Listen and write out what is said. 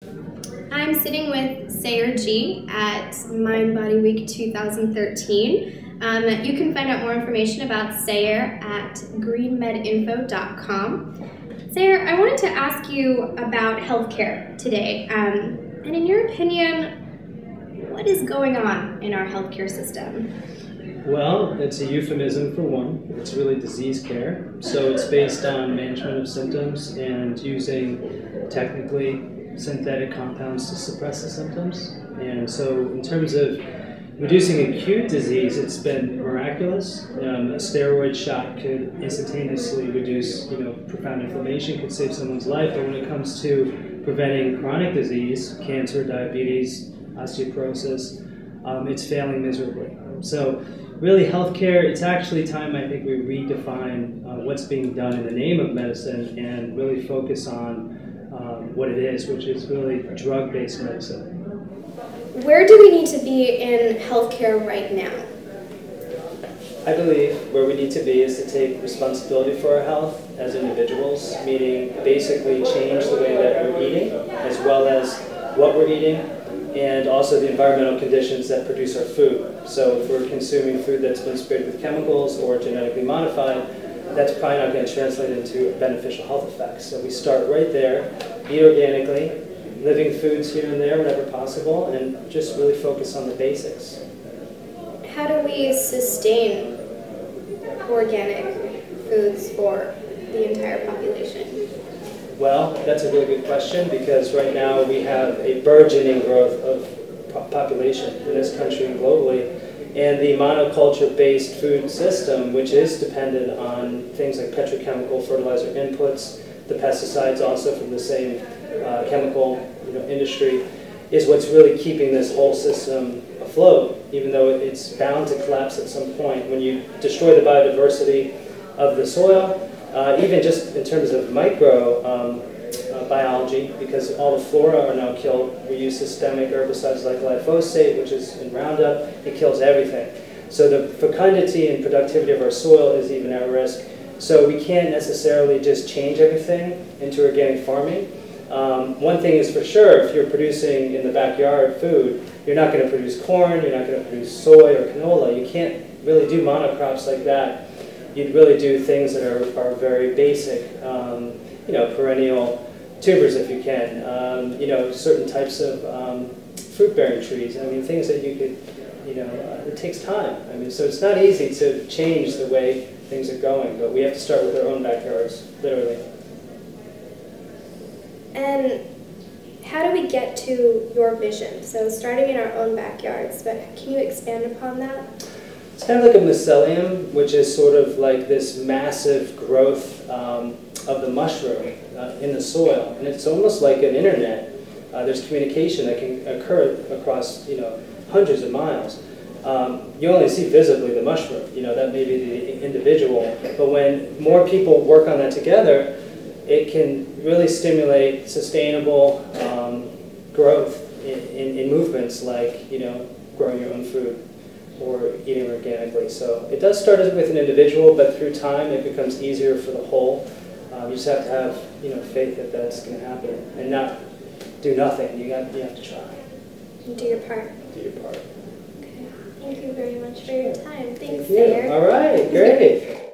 I'm sitting with Sayer G at Mind Body Week 2013. You can find out more information about Sayer at greenmedinfo.com. Sayer, I wanted to ask you about healthcare today. And in your opinion, what is going on in our healthcare system? Well, it's a euphemism for one. It's really disease care. So it's based on management of symptoms and using technically synthetic compounds to suppress the symptoms. And so in terms of reducing acute disease, it's been miraculous. A steroid shot could instantaneously reduce, profound inflammation, could save someone's life. But when it comes to preventing chronic disease, cancer, diabetes, osteoporosis, it's failing miserably. So really healthcare, it's actually time I think we redefine what's being done in the name of medicine and really focus on what it is, which is really drug-based medicine. Where do we need to be in healthcare right now? I believe where we need to be is to take responsibility for our health as individuals, meaning basically change the way that we're eating, as well as what we're eating, and also the environmental conditions that produce our food. So if we're consuming food that's been sprayed with chemicals or genetically modified, that's probably not going to translate into beneficial health effects. So we start right there, eat organically, living foods here and there whenever possible, and just really focus on the basics. How do we sustain organic foods for the entire population? Well, that's a really good question, because right now we have a burgeoning growth of population in this country and globally. And the monoculture-based food system, which is dependent on things like petrochemical fertilizer inputs, the pesticides also from the same chemical industry, is what's really keeping this whole system afloat, even though it's bound to collapse at some point. When you destroy the biodiversity of the soil, even just in terms of microbiology, because all the flora are now killed. We use systemic herbicides like glyphosate, which is in Roundup. It kills everything. So the fecundity and productivity of our soil is even at risk. So we can't necessarily just change everything into organic farming. One thing is for sure, if you're producing in the backyard food, you're not going to produce corn, you're not going to produce soy or canola. You can't really do monocrops like that. You'd really do things that are very basic, perennial tubers if you can, certain types of fruit-bearing trees. I mean, things that you could, it takes time. I mean, so it's not easy to change the way things are going, but we have to start with our own backyards, literally. And how do we get to your vision? So starting in our own backyards, but can you expand upon that? It's kind of like a mycelium, which is sort of like this massive growth of the mushroom in the soil. And it's almost like an internet. There's communication that can occur across, hundreds of miles. You only see visibly the mushroom, that may be the individual. But when more people work on that together, it can really stimulate sustainable growth in movements like, growing your own food or eating organically. So it does start with an individual, but through time it becomes easier for the whole. You just have to have faith that that's going to happen and not do nothing. You have to try. Do your part. Do your part. Okay. Thank you very much for your time. Thanks, Thank you. Sayer. All right, great.